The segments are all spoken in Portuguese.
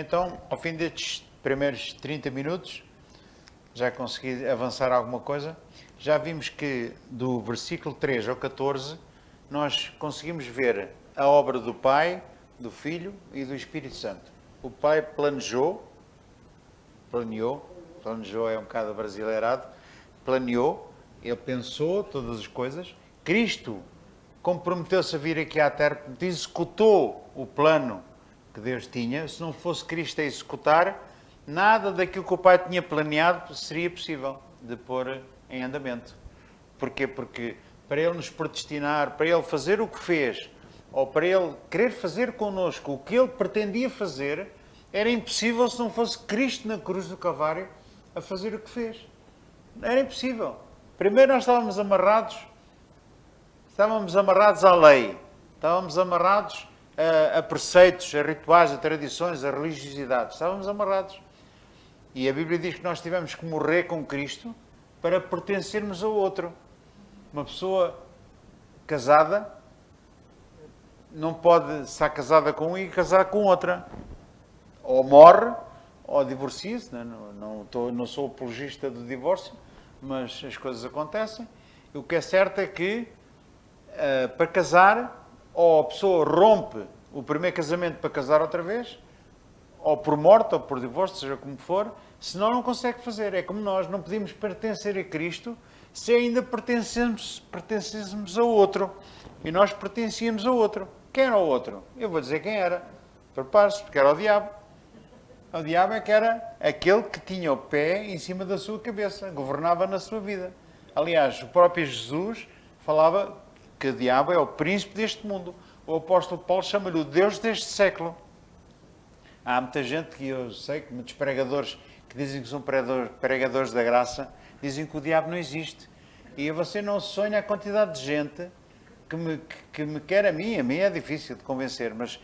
Então, ao fim destes primeiros 30 minutos, já consegui avançar alguma coisa. Já vimos que do versículo 3 ao 14, nós conseguimos ver a obra do Pai, do Filho e do Espírito Santo. O Pai planeou é um bocado abrasileirado, planeou, ele pensou todas as coisas. Cristo comprometeu-se a vir aqui à Terra, executou o plano que Deus tinha. Se não fosse Cristo a executar, nada daquilo que o Pai tinha planeado seria possível de pôr em andamento. Porquê? Porque para Ele nos predestinar, para Ele fazer o que fez, ou para Ele querer fazer connosco o que Ele pretendia fazer, era impossível se não fosse Cristo na cruz do Calvário a fazer o que fez. Era impossível. Primeiro nós estávamos amarrados à lei, estávamos amarrados a preceitos, a rituais, a tradições, a religiosidades. Estávamos amarrados. E a Bíblia diz que nós tivemos que morrer com Cristo para pertencermos ao outro. Uma pessoa casada não pode estar casada com um e casar com outra. Ou morre, ou divorcia-se. Não sou apologista do divórcio, mas as coisas acontecem. O que é certo é que, para casar, ou a pessoa rompe o primeiro casamento para casar outra vez, ou por morte, ou por divórcio, seja como for, senão não consegue fazer. É como nós não podíamos pertencer a Cristo se ainda pertencêssemos ao outro. E nós pertencíamos ao outro. Quem era o outro? Eu vou dizer quem era. Prepare-se, porque era o diabo. O diabo é que era aquele que tinha o pé em cima da sua cabeça, governava na sua vida. Aliás, o próprio Jesus falava que o diabo é o príncipe deste mundo. O apóstolo Paulo chama-lhe o Deus deste século. Há muita gente que eu sei, que muitos pregadores que dizem que são pregadores da graça, dizem que o diabo não existe. E você não sonha a quantidade de gente que me quer a mim é difícil de convencer, mas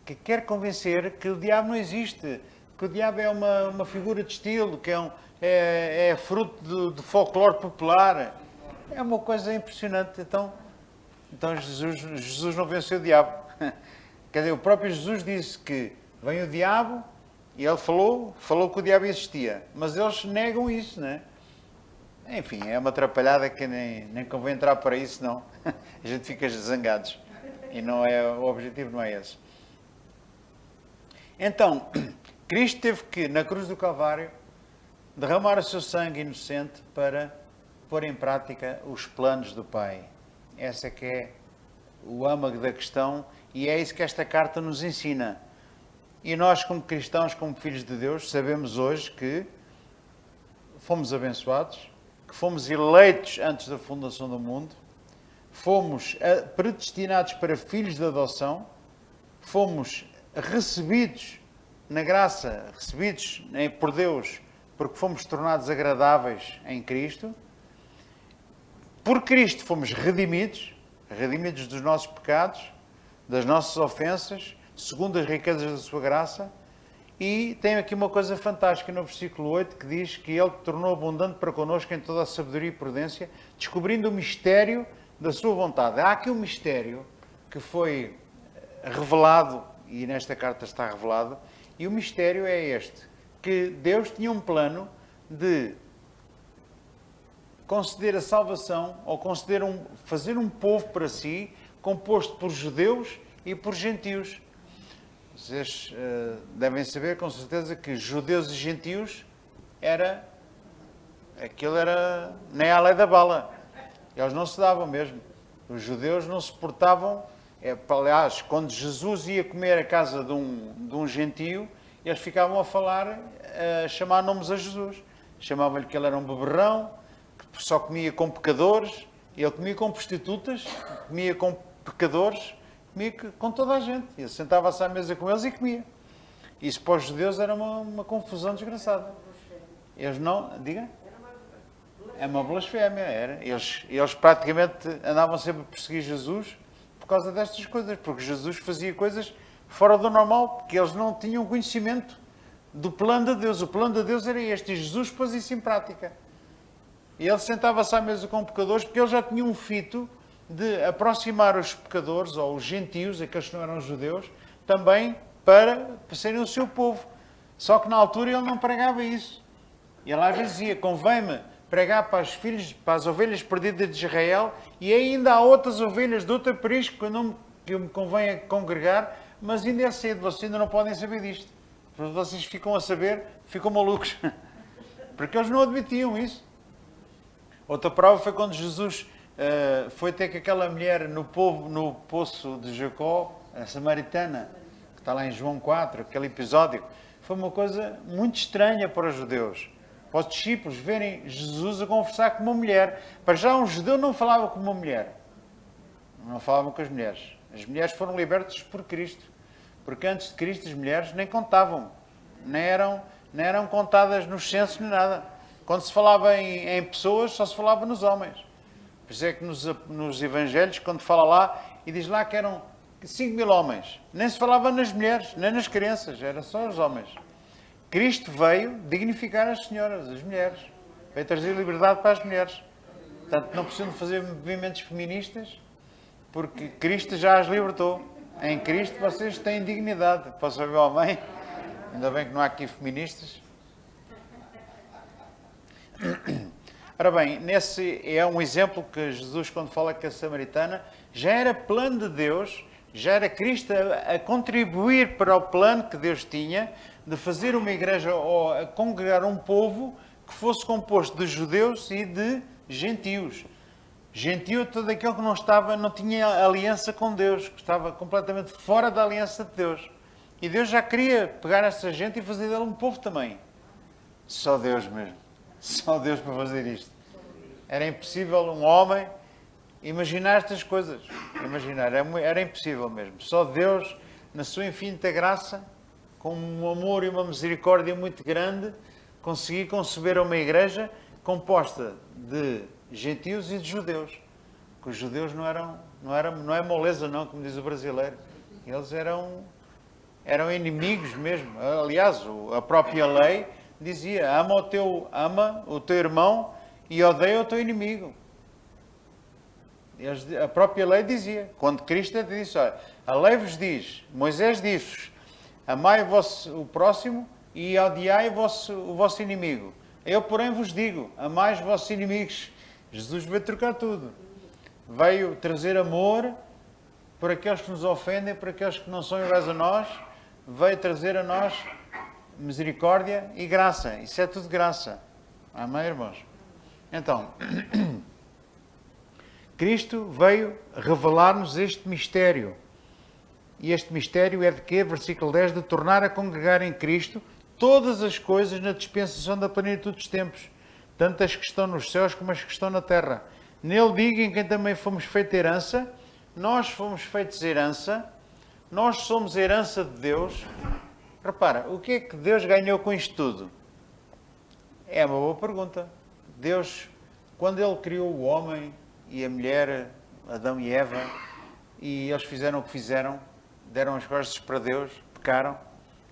que quer convencer que o diabo não existe, que o diabo é uma figura de estilo, que é fruto de folclore popular. É uma coisa impressionante. Então Jesus não venceu o diabo. Quer dizer, o próprio Jesus disse que vem o diabo e ele falou que o diabo existia. Mas eles negam isso, não é? Enfim, é uma atrapalhada que nem convém entrar para isso, não. A gente fica zangados. E o objetivo não é esse. Então, Cristo teve que, na cruz do Calvário, derramar o seu sangue inocente para pôr em prática os planos do Pai. Essa é que é o âmago da questão e é isso que esta carta nos ensina. E nós, como cristãos, como filhos de Deus, sabemos hoje que fomos abençoados, que fomos eleitos antes da fundação do mundo, fomos predestinados para filhos de adoção, fomos recebidos na graça, recebidos por Deus, porque fomos tornados agradáveis em Cristo. Por Cristo fomos redimidos dos nossos pecados, das nossas ofensas, segundo as riquezas da sua graça. E tem aqui uma coisa fantástica no versículo 8, que diz que Ele tornou abundante para connosco em toda a sabedoria e prudência, descobrindo o mistério da sua vontade. Há aqui um mistério que foi revelado, e nesta carta está revelado, e o mistério é este, que Deus tinha um plano de conceder a salvação, ou fazer um povo para si, composto por judeus e por gentios. Vocês devem saber com certeza que judeus e gentios aquilo era nem à lei da bala. Eles não se davam mesmo. Os judeus não se portavam. Aliás, quando Jesus ia comer a casa de um gentio, eles ficavam a falar, a chamar nomes a Jesus. Chamavam-lhe que ele era um beberrão, que só comia com pecadores. Ele comia com prostitutas, comia com pecadores, comia com toda a gente. Ele sentava-se à mesa com eles e comia. Isso para os judeus era uma confusão desgraçada. Eles não... Diga? É uma blasfémia, era. Eles praticamente andavam sempre a perseguir Jesus por causa destas coisas, porque Jesus fazia coisas fora do normal, porque eles não tinham conhecimento do plano de Deus. O plano de Deus era este, e Jesus pôs isso em prática. E ele sentava-se à mesa com pecadores, porque ele já tinha um fito de aproximar os pecadores, ou os gentios, aqueles que não eram judeus, também para serem o seu povo. Só que na altura ele não pregava isso. Ele às vezes dizia, convém-me pregar para as ovelhas perdidas de Israel, e ainda há outras ovelhas de outro aprisco que me convém congregar, mas ainda é cedo, vocês ainda não podem saber disto. Vocês ficam a saber, ficam malucos. Porque eles não admitiam isso. Outra prova foi quando Jesus foi ter com aquela mulher no poço de Jacó, a samaritana, que está lá em João 4, aquele episódio. Foi uma coisa muito estranha para os judeus. Para os discípulos verem Jesus a conversar com uma mulher. Para já um judeu não falava com uma mulher. Não falavam com as mulheres. As mulheres foram libertas por Cristo. Porque antes de Cristo as mulheres nem contavam. Nem eram contadas nos censos nem nada. Quando se falava em pessoas, só se falava nos homens. Por isso é que nos evangelhos, quando fala lá, e diz lá que eram 5.000 homens. Nem se falava nas mulheres, nem nas crianças. Eram só os homens. Cristo veio dignificar as senhoras, as mulheres. Veio trazer liberdade para as mulheres. Portanto, não precisam de fazer movimentos feministas, porque Cristo já as libertou. Em Cristo vocês têm dignidade. Posso ouvir o amém? Ainda bem que não há aqui feministas. Ora bem, nesse é um exemplo que Jesus, quando fala com a samaritana, já era plano de Deus, já era Cristo a contribuir para o plano que Deus tinha, de fazer uma igreja ou a congregar um povo que fosse composto de judeus e de gentios. Gentio é todo aquele que não tinha aliança com Deus, que estava completamente fora da aliança de Deus. E Deus já queria pegar essa gente e fazer dela um povo também. Só Deus mesmo. Só Deus para fazer isto. Era impossível um homem imaginar estas coisas. Era impossível mesmo. Só Deus, na sua infinita graça, com um amor e uma misericórdia muito grande, conseguir conceber uma igreja composta de gentios e de judeus. Que os judeus não é moleza não, como diz o brasileiro. Eles eram inimigos mesmo. Aliás, a própria lei dizia, ama o teu irmão e odeia o teu inimigo. A própria lei dizia, quando Cristo disse, olha, a lei vos diz, Moisés disse-vos, amai o próximo e odiai o vosso inimigo. Eu, porém, vos digo, amai os vossos inimigos. Jesus veio trocar tudo. Veio trazer amor por aqueles que nos ofendem, por aqueles que não são iguais a nós. Veio trazer a nós misericórdia e graça. Isso é tudo graça. Amém, irmãos? Então, Cristo veio revelar-nos este mistério. E este mistério é de quê? Versículo 10, de tornar a congregar em Cristo todas as coisas na dispensação da plenitude dos tempos, tanto as que estão nos céus como as que estão na terra. Nele diga em quem também fomos feitos herança, nós fomos feitos herança, nós somos herança de Deus. Repara, o que é que Deus ganhou com isto tudo? É uma boa pergunta. Deus, quando Ele criou o homem e a mulher, Adão e Eva, e eles fizeram o que fizeram, deram as costas para Deus, pecaram,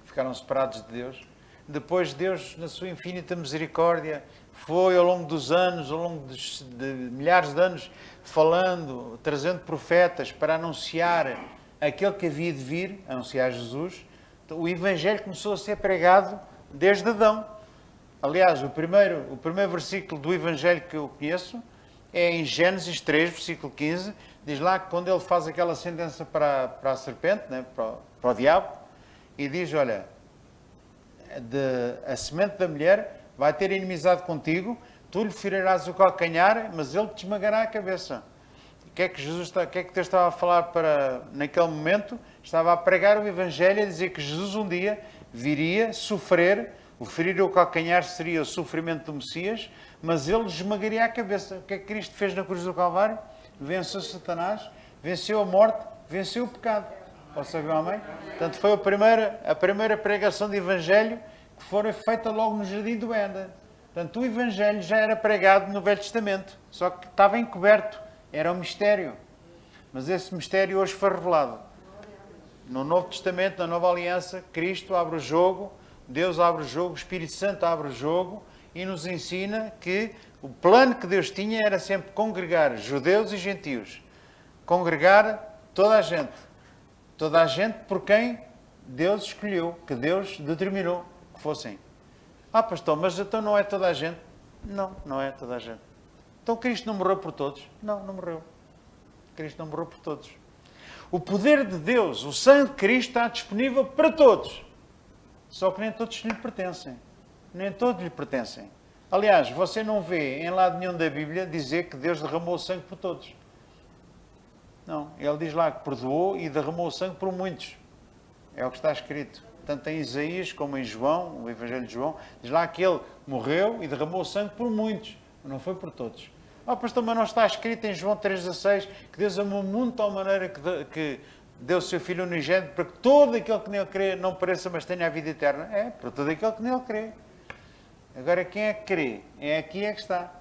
ficaram separados de Deus. Depois Deus, na sua infinita misericórdia, foi ao longo dos anos, ao longo de milhares de anos, falando, trazendo profetas para anunciar aquele que havia de vir, anunciar Jesus. O Evangelho começou a ser pregado desde Adão. Aliás, o primeiro versículo do Evangelho que eu conheço é em Gênesis 3, versículo 15, diz lá que quando ele faz aquela sentença para a serpente, né, para o diabo, e diz, olha, a semente da mulher vai ter inimizade contigo, tu lhe ferirás o calcanhar, mas ele te esmagará a cabeça. O que é que Deus estava a falar naquele momento? Estava a pregar o Evangelho, a dizer que Jesus um dia viria sofrer, o ferir o calcanhar seria o sofrimento do Messias, mas ele esmagaria a cabeça. O que é que Cristo fez na cruz do Calvário? Venceu Satanás, venceu a morte, venceu o pecado. Posso saber, amém? Portanto, foi a primeira pregação de Evangelho que foi feita logo no Jardim do Éden. Portanto, o Evangelho já era pregado no Velho Testamento, só que estava encoberto, era um mistério. Mas esse mistério hoje foi revelado. No Novo Testamento, na Nova Aliança, Cristo abre o jogo, Deus abre o jogo, o Espírito Santo abre o jogo e nos ensina que o plano que Deus tinha era sempre congregar judeus e gentios. Congregar toda a gente. Toda a gente por quem Deus escolheu, que Deus determinou que fossem. Ah, pastor, mas então não é toda a gente? Não, não é toda a gente. Então Cristo não morreu por todos? Não, não morreu. Cristo não morreu por todos. O poder de Deus, o sangue de Cristo está disponível para todos. Só que nem todos lhe pertencem. Nem todos lhe pertencem. Aliás, você não vê em lado nenhum da Bíblia dizer que Deus derramou o sangue por todos. Não. Ele diz lá que perdoou e derramou o sangue por muitos. É o que está escrito. Tanto em Isaías como em João, o Evangelho de João, diz lá que ele morreu e derramou o sangue por muitos. Não foi por todos. Ah, pastor, mas não está escrito em João 3,16 que Deus amou o mundo de tal maneira que deu o seu Filho unigênito para que todo aquele que nele crê não pereça, mas tenha a vida eterna? É, para todo aquele que nele crê. Agora, quem é que crê? Aqui é que está.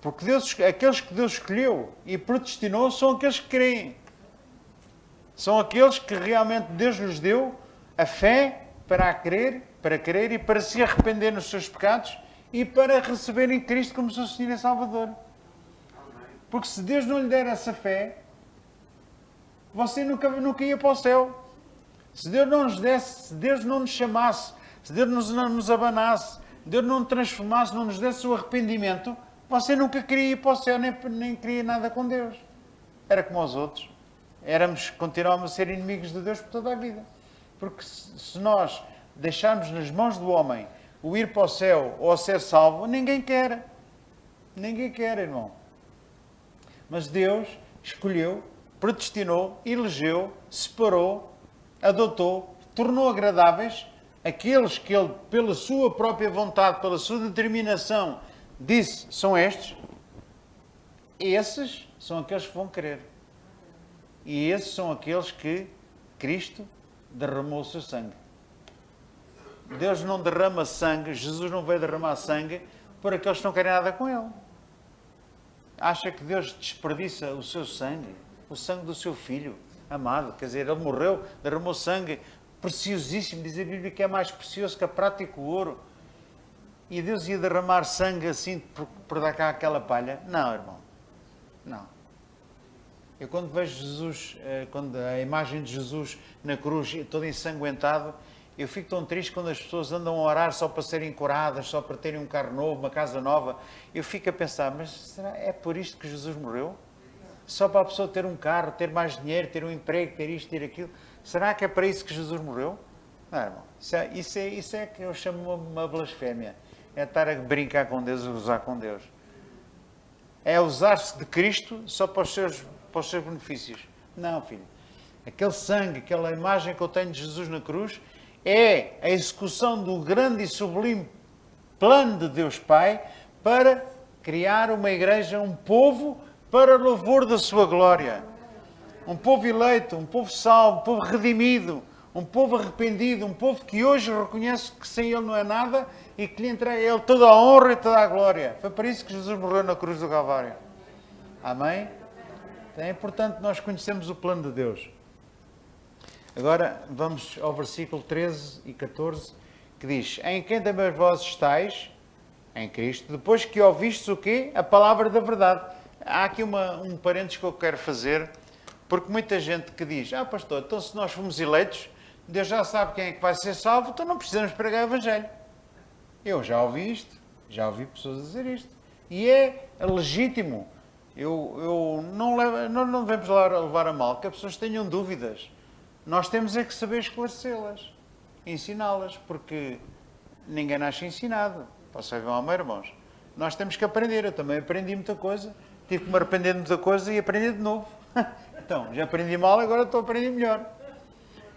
Porque aqueles que Deus escolheu e predestinou são aqueles que creem. São aqueles que realmente Deus lhes deu a fé para crer e para se arrepender nos seus pecados e para receberem Cristo como seu Senhor e Salvador. Porque se Deus não lhe der essa fé, você nunca ia para o céu. Se Deus não nos desse, se Deus não nos chamasse, se Deus não nos abanasse, Deus não nos transformasse, não nos desse o arrependimento, você nunca queria ir para o céu, nem queria nada com Deus. Era como os outros. Continuávamos a ser inimigos de Deus por toda a vida. Porque se nós deixarmos nas mãos do homem o ir para o céu ou a ser salvo, ninguém quer. Ninguém quer, irmão. Mas Deus escolheu, predestinou, elegeu, separou, adotou, tornou agradáveis aqueles que Ele, pela sua própria vontade, pela sua determinação, disse, são estes. Esses são aqueles que vão querer. E esses são aqueles que Cristo derramou o seu sangue. Deus não derrama sangue, Jesus não veio derramar sangue por aqueles que não querem nada com Ele. Acha que Deus desperdiça o seu sangue, o sangue do seu Filho amado? Quer dizer, Ele morreu, derramou sangue preciosíssimo, diz a Bíblia que é mais precioso que a prata e que o ouro. E Deus ia derramar sangue assim por dar cá aquela palha? Não, irmão. Não. Eu quando vejo Jesus, quando a imagem de Jesus na cruz, todo ensanguentado, eu fico tão triste quando as pessoas andam a orar só para serem curadas, só para terem um carro novo, uma casa nova. Eu fico a pensar, mas será é por isto que Jesus morreu? Só para a pessoa ter um carro, ter mais dinheiro, ter um emprego, ter isto, ter aquilo? Será que é para isso que Jesus morreu? Não, irmão. Isso é que eu chamo uma blasfémia. É estar a brincar com Deus, a usar com Deus. É usar-se de Cristo só para os seus benefícios. Não, filho. Aquele sangue, aquela imagem que eu tenho de Jesus na cruz, é a execução do grande e sublime plano de Deus Pai para criar uma igreja, um povo para louvor da sua glória. Um povo eleito, um povo salvo, um povo redimido, um povo arrependido, um povo que hoje reconhece que sem Ele não é nada e que lhe entrega a Ele toda a honra e toda a glória. Foi para isso que Jesus morreu na cruz do Calvário. Amém? É importante nós conhecermos o plano de Deus. Agora vamos ao versículo 13 e 14, que diz: em quem também vós estáis, em Cristo, depois que ouvistes o quê? A palavra da verdade. Há aqui um parênteses que eu quero fazer, porque muita gente que diz, pastor, então se nós fomos eleitos, Deus já sabe quem é que vai ser salvo, então não precisamos pregar o Evangelho. Eu já ouvi isto, já ouvi pessoas dizer isto. E é legítimo. Não devemos levar a mal que as pessoas tenham dúvidas. Nós temos é que saber esclarecê-las, ensiná-las, porque ninguém nasce ensinado. Vocês vão amar, irmãos. Nós temos que aprender. Eu também aprendi muita coisa, tive que me arrepender de muita coisa e aprender de novo. Então, já aprendi mal, agora estou a aprender melhor.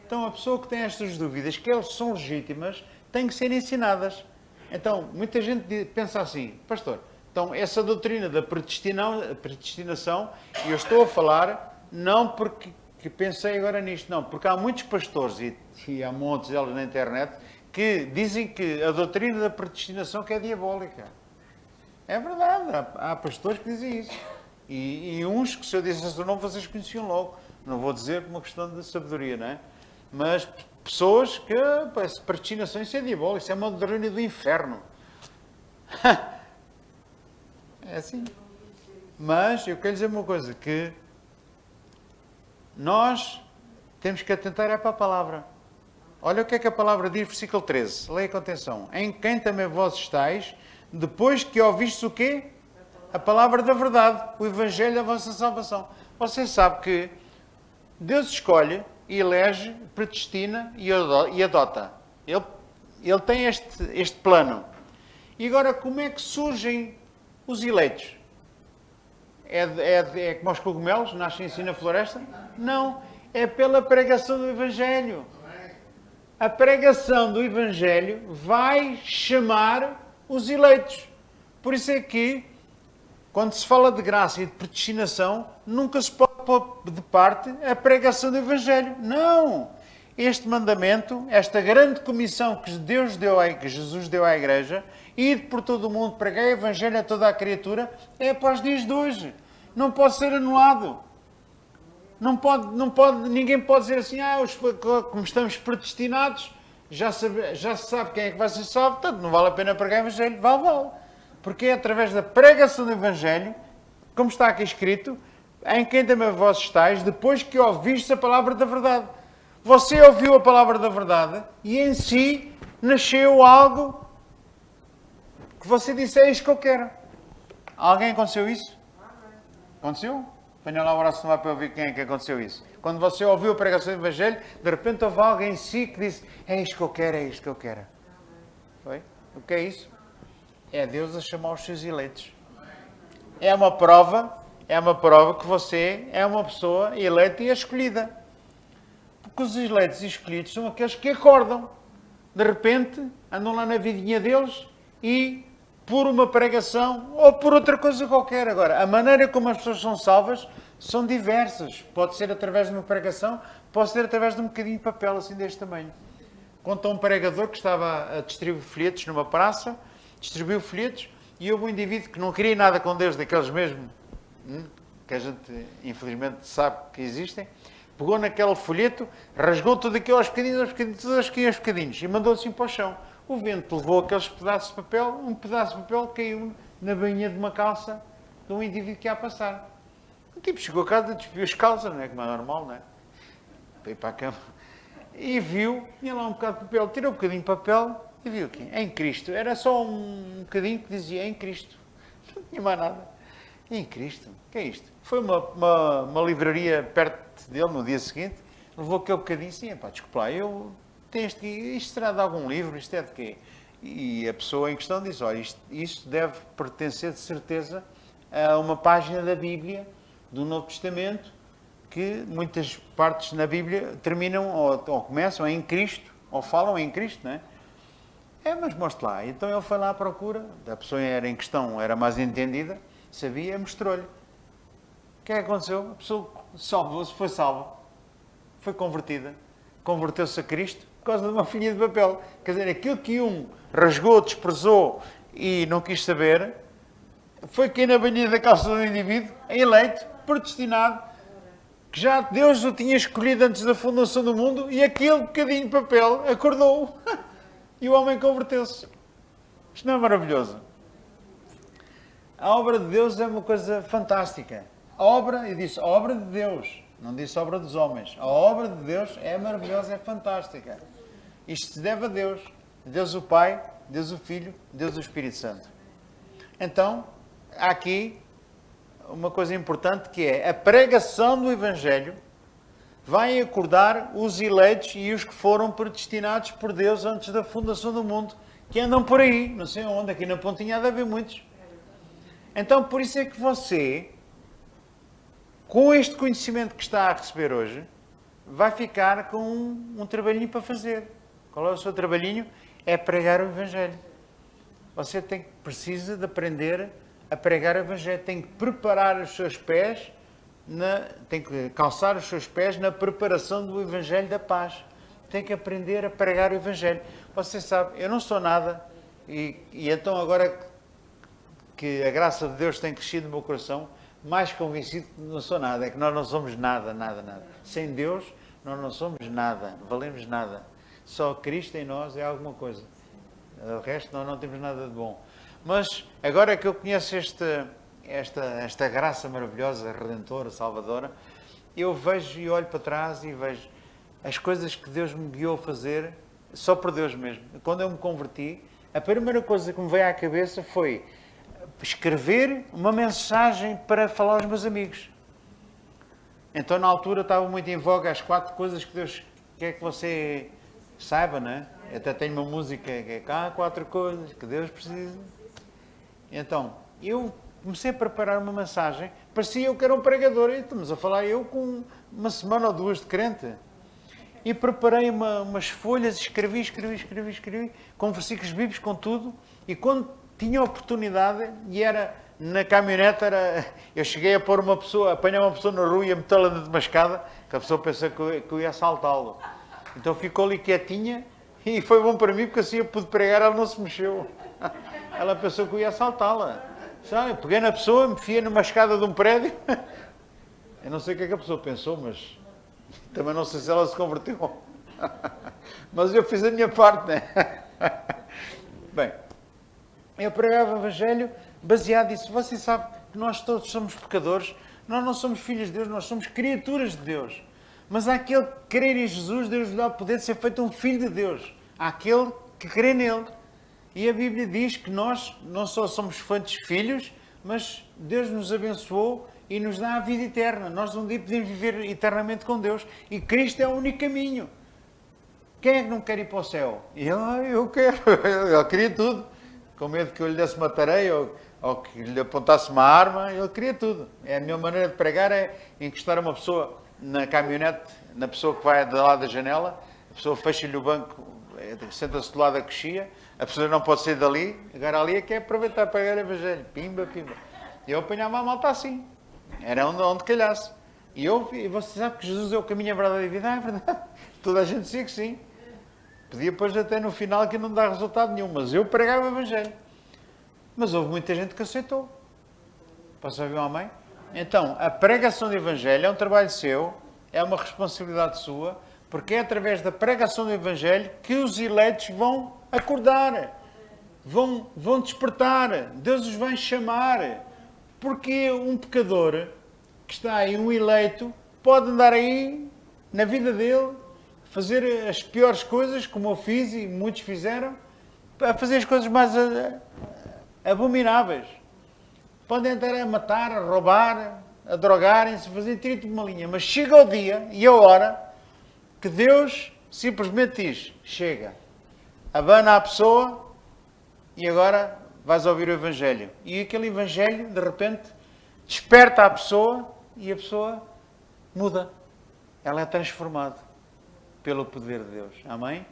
Então, a pessoa que tem estas dúvidas, que elas são legítimas, tem que ser ensinadas. Então, muita gente pensa assim, pastor, então essa doutrina da predestinação, e eu estou a falar não porque pensei agora nisto, não, porque há muitos pastores, e há montes deles na internet, que dizem que a doutrina da predestinação que é diabólica. É verdade, há pastores que dizem isso. E uns que, se eu dissesse o nome, vocês conheciam logo. Não vou dizer por uma questão de sabedoria, não é? Mas pessoas que, predestinação, isso é diabólico, isso é uma doutrina do inferno. É assim. Mas eu quero dizer uma coisa, que nós temos que atentar para a palavra. Olha o que é que a palavra diz, versículo 13. Leia com atenção. Em quem também vós estáis, depois que ouvistes o quê? A palavra da verdade, o Evangelho da vossa salvação. Você sabe que Deus escolhe, elege, predestina e adota. Ele tem este plano. E agora, como é que surgem os eleitos? É como os cogumelos, nascem assim na floresta? Não, é pela pregação do Evangelho. A pregação do Evangelho vai chamar os eleitos. Por isso é que, quando se fala de graça e de predestinação, nunca se pode pôr de parte a pregação do Evangelho. Não! Este mandamento, esta grande comissão que que Jesus deu à Igreja, ir por todo o mundo, pregar o Evangelho a toda a criatura, é para os dias de hoje. Não pode ser anulado. Ninguém pode dizer assim, como estamos predestinados, já se sabe quem é que vai ser salvo, portanto não vale a pena pregar o Evangelho. Vale. Porque é através da pregação do Evangelho, como está aqui escrito, em quem também vós estáis, depois que ouviste a palavra da verdade. Você ouviu a palavra da verdade e em si nasceu algo que você disse, é isto que eu quero. Alguém aconteceu isso? Aconteceu? Venha lá o braço no ar para ouvir quem é que aconteceu isso. Quando você ouviu a pregação do Evangelho, de repente houve alguém em si que disse, é isto que eu quero, é isto que eu quero. Foi? O que é isso? É Deus a chamar os seus eleitos. É uma prova que você é uma pessoa eleita e escolhida. Porque os eleitos e escolhidos são aqueles que acordam. De repente, andam lá na vidinha deles e, por uma pregação ou por outra coisa qualquer. Agora, a maneira como as pessoas são salvas são diversas. Pode ser através de uma pregação, pode ser através de um bocadinho de papel assim deste tamanho. Conta um pregador que estava a distribuir folhetos numa praça, distribuiu folhetos e houve um indivíduo que não queria nada com Deus, daqueles mesmo, que a gente infelizmente sabe que existem, pegou naquele folheto, rasgou tudo aquilo aos bocadinhos e mandou assim para o chão. O vento levou aqueles pedaços de papel, um pedaço de papel caiu na bainha de uma calça de um indivíduo que ia a passar. O tipo chegou a casa, despiu as calças, não é como é normal, não é? Para ir para a cama. E viu, tinha lá um bocado de papel, tirou um bocadinho de papel e viu aqui, em Cristo. Era só um bocadinho que dizia em Cristo. Não tinha mais nada. Em Cristo? O que é isto? Foi uma livraria perto dele no dia seguinte, levou aquele bocadinho assim, desculpa lá, isto será de algum livro, isto é de quê? E a pessoa em questão diz, olha, isto deve pertencer de certeza a uma página da Bíblia, do Novo Testamento, que muitas partes na Bíblia terminam ou começam em Cristo, ou falam em Cristo, não é? Mas mostre lá. Então ele foi lá à procura, a pessoa em questão era mais entendida, sabia, mostrou-lhe. O que é que aconteceu? A pessoa salvou-se, foi salva, foi convertida, converteu-se a Cristo por causa de uma folhinha de papel. Quer dizer, aquilo que um rasgou, desprezou e não quis saber, foi quem na bainha da calça do indivíduo, eleito, predestinado, que já Deus o tinha escolhido antes da fundação do mundo e aquele bocadinho de papel acordou e o homem converteu-se. Isto não é maravilhoso? A obra de Deus é uma coisa fantástica. A obra de Deus, não disse obra dos homens. A obra de Deus é maravilhosa, é fantástica. Isto se deve a Deus. Deus o Pai, Deus o Filho, Deus o Espírito Santo. Então, há aqui uma coisa importante que é a pregação do Evangelho vai acordar os eleitos e os que foram predestinados por Deus antes da fundação do mundo, que andam por aí, não sei onde, aqui na Pontinha há de haver muitos. Então, por isso é que você, com este conhecimento que está a receber hoje, vai ficar com um trabalhinho para fazer. Qual é o seu trabalhinho? É pregar o Evangelho. Você precisa de aprender a pregar o Evangelho. Tem que preparar os seus pés, tem que calçar os seus pés na preparação do Evangelho da paz. Tem que aprender a pregar o Evangelho. Você sabe, eu não sou nada, e então agora que a graça de Deus tem crescido no meu coração, mais convencido que não sou nada, é que nós não somos nada. Sem Deus, nós não somos nada, não valemos nada. Só Cristo em nós é alguma coisa. O resto, nós não temos nada de bom. Mas, agora que eu conheço esta graça maravilhosa, redentora, salvadora, eu vejo e olho para trás e vejo as coisas que Deus me guiou a fazer, só por Deus mesmo. Quando eu me converti, a primeira coisa que me veio à cabeça foi escrever uma mensagem para falar aos meus amigos. Então, na altura, estava muito em voga as 4 coisas que Deus quer que você saiba, não é? Eu até tenho uma música que é há 4 coisas que Deus precisa. Então, eu comecei a preparar uma mensagem, parecia eu que era um pregador, e estamos a falar eu com uma semana ou 2 de crente. E preparei umas folhas, escrevi, com versículos bíblicos, com tudo, e quando tinha oportunidade, e era na caminhonete, eu cheguei a pôr uma pessoa, apanhar uma pessoa na rua e a metê-la dentro de uma escada, que a pessoa pensou que eu ia assaltá-lo. Então ficou ali quietinha, e foi bom para mim, porque assim eu pude pregar, ela não se mexeu. Ela pensou que eu ia assaltá-la. Sabe? Peguei na pessoa, me enfiei numa escada de um prédio. Eu não sei o que é que a pessoa pensou, mas também não sei se ela se converteu. Mas eu fiz a minha parte, né? Bem, eu pregava o Evangelho baseado nisso. Você sabe que nós todos somos pecadores, nós não somos filhos de Deus, nós somos criaturas de Deus. Mas àquele que crer em Jesus, Deus lhe dá o poder de ser feito um filho de Deus. Àquele que crê nele. E a Bíblia diz que nós não só somos feitos filhos, mas Deus nos abençoou e nos dá a vida eterna. Nós um dia podemos viver eternamente com Deus. E Cristo é o único caminho. Quem é que não quer ir para o céu? Eu quero. Eu queria tudo. Com medo que eu lhe desse uma tareia ou que lhe apontasse uma arma, eu queria tudo. A minha maneira de pregar é encostar uma pessoa na caminhonete, na pessoa que vai do lado da janela, a pessoa fecha-lhe o banco, senta-se do lado da coxia, a pessoa não pode sair dali, agora ali é que é aproveitar para pregar o Evangelho. Pimba, pimba. Eu apanhava a malta assim. Era onde calhasse. E você sabe que Jesus é o caminho, a verdade e a vida? É verdade. Toda a gente dizia que sim. Podia depois até no final que não dá resultado nenhum, mas eu pregava o Evangelho. Mas houve muita gente que aceitou. Posso ouvir um amém? Então, a pregação do Evangelho é um trabalho seu, é uma responsabilidade sua, porque é através da pregação do Evangelho que os eleitos vão acordar, vão despertar, Deus os vai chamar. Porque um pecador que está aí, um eleito, pode andar aí na vida dele, fazer as piores coisas, como eu fiz e muitos fizeram, a fazer as coisas mais abomináveis. Podem estar a matar, a roubar, a drogarem-se, a fazer tiro de uma linha. Mas chega o dia e a hora que Deus simplesmente diz, chega, abana a pessoa e agora vais ouvir o Evangelho. E aquele Evangelho, de repente, desperta a pessoa e a pessoa muda. Ela é transformada pelo poder de Deus. Amém?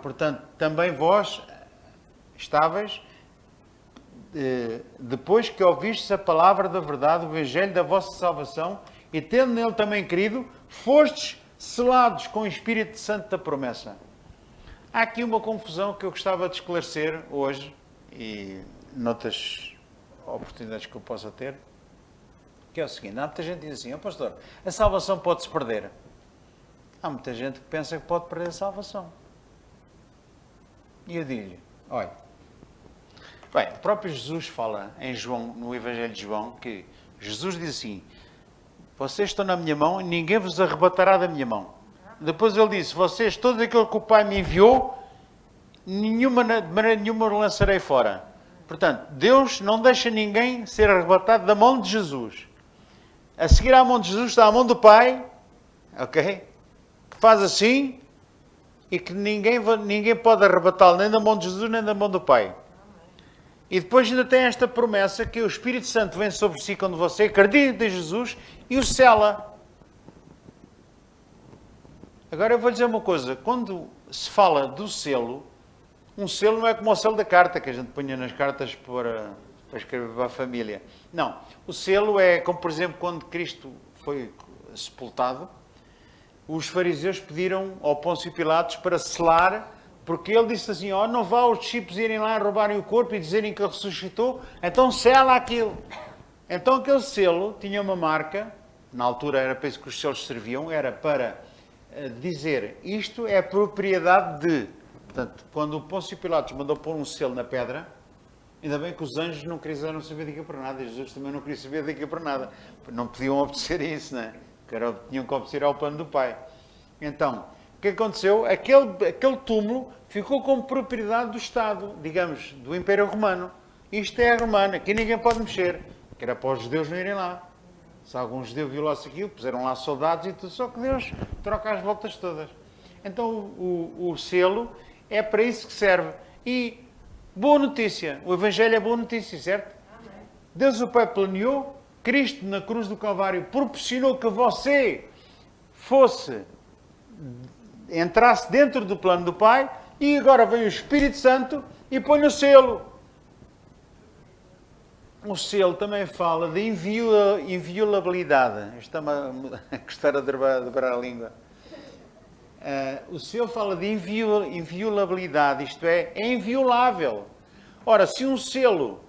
Portanto, também vós estáveis, depois que ouvistes a palavra da verdade, o Evangelho da vossa salvação, e tendo nele também crido, fostes selados com o Espírito Santo da promessa. Há aqui uma confusão que eu gostava de esclarecer hoje, e noutras oportunidades que eu possa ter, que é o seguinte: há muita gente que diz assim, pastor, a salvação pode-se perder. Há muita gente que pensa que pode perder a salvação. E eu digo-lhe, olha, bem, o próprio Jesus fala em João, no Evangelho de João, que Jesus diz assim, vocês estão na minha mão e ninguém vos arrebatará da minha mão. Depois ele disse, vocês, todo aquele que o Pai me enviou, de maneira nenhuma o lançarei fora. Portanto, Deus não deixa ninguém ser arrebatado da mão de Jesus. A seguir à mão de Jesus está a mão do Pai, ok? Que faz assim e que ninguém pode arrebatá-lo nem da mão de Jesus nem da mão do Pai. E depois ainda tem esta promessa que o Espírito Santo vem sobre si quando você acredita em Jesus e o sela. Agora eu vou dizer uma coisa, quando se fala do selo, um selo não é como o selo da carta que a gente punha nas cartas para escrever para a família. Não, o selo é como, por exemplo, quando Cristo foi sepultado, os fariseus pediram ao Pôncio Pilatos para selar, porque ele disse assim, não vá os discípulos irem lá roubarem o corpo e dizerem que ele ressuscitou, então sela aquilo. Então aquele selo tinha uma marca, na altura era para isso que os selos serviam, era para dizer, isto é propriedade de... Portanto, quando o Pôncio Pilatos mandou pôr um selo na pedra, ainda bem que os anjos não quiseram saber daqui para nada, Jesus também não queria saber daqui para nada. Não podiam obedecer a isso, não é? Tinham que obedecer ao plano do Pai. Então, O que aconteceu? Aquele túmulo ficou como propriedade do Estado, digamos, do Império Romano. Isto é romano, aqui ninguém pode mexer. Que era para os judeus não irem lá. Se algum judeu violasse aquilo, puseram lá soldados e tudo, só que Deus troca as voltas todas. Então o selo é para isso que serve. E boa notícia, o Evangelho é boa notícia, certo? Amém. Deus o Pai planeou, Cristo na cruz do Calvário proporcionou que você entrasse dentro do plano do Pai, e agora vem o Espírito Santo e põe o selo. O selo também fala de inviolabilidade. Está-me a gostar de dobrar a língua. O selo fala de inviolabilidade, isto é inviolável. Ora, se um selo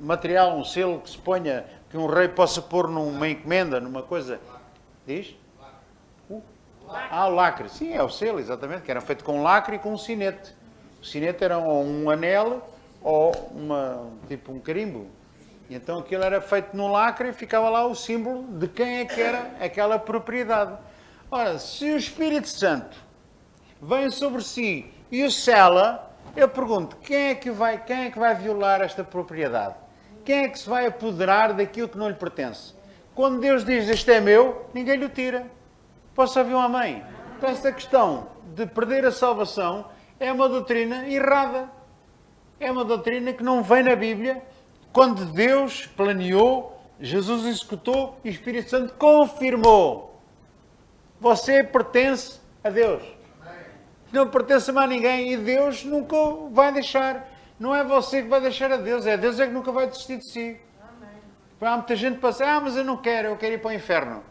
material, um selo que se ponha, que um rei possa pôr numa encomenda, numa coisa, diz? O lacre. Sim, é o selo, exatamente, que era feito com lacre e com um sinete. O sinete era um anel ou tipo um carimbo. E então aquilo era feito no lacre e ficava lá o símbolo de quem é que era aquela propriedade. Ora, se o Espírito Santo vem sobre si e o sela, eu pergunto, quem é que vai violar esta propriedade? Quem é que se vai apoderar daquilo que não lhe pertence? Quando Deus diz, este é meu, ninguém lhe o tira. Posso ouvir um amém? Então esta questão de perder a salvação é uma doutrina errada. É uma doutrina que não vem na Bíblia. Quando Deus planeou, Jesus executou e o Espírito Santo confirmou. Você pertence a Deus. Não pertence a mais ninguém e Deus nunca vai deixar. Não é você que vai deixar a Deus, é Deus é que nunca vai desistir de si. Há muita gente que pensa, mas eu não quero, eu quero ir para o inferno.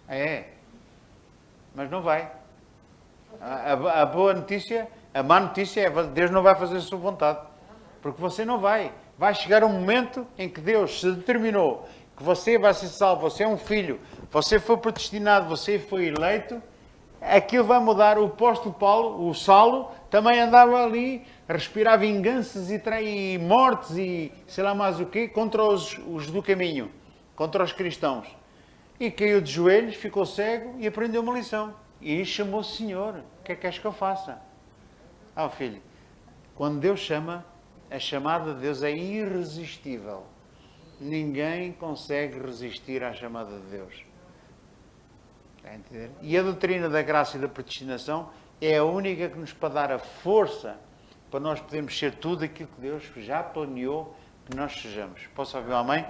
É. Mas não vai. A boa notícia, a má notícia é que Deus não vai fazer a sua vontade. Porque você não vai. Vai chegar um momento em que Deus se determinou que você vai ser salvo, você é um filho, você foi predestinado, você foi eleito, aquilo vai mudar. O apóstolo Paulo, o Saulo, também andava ali a respirar vinganças e mortes e sei lá mais o quê, contra os do caminho, contra os cristãos. E caiu de joelhos, ficou cego e aprendeu uma lição. E chamou o Senhor. O que é que queres que eu faça? Filho, quando Deus chama, a chamada de Deus é irresistível. Ninguém consegue resistir à chamada de Deus. Está a entender? E a doutrina da graça e da predestinação é a única que nos pode dar a força para nós podermos ser tudo aquilo que Deus já planeou que nós sejamos. Posso ouvir um amém?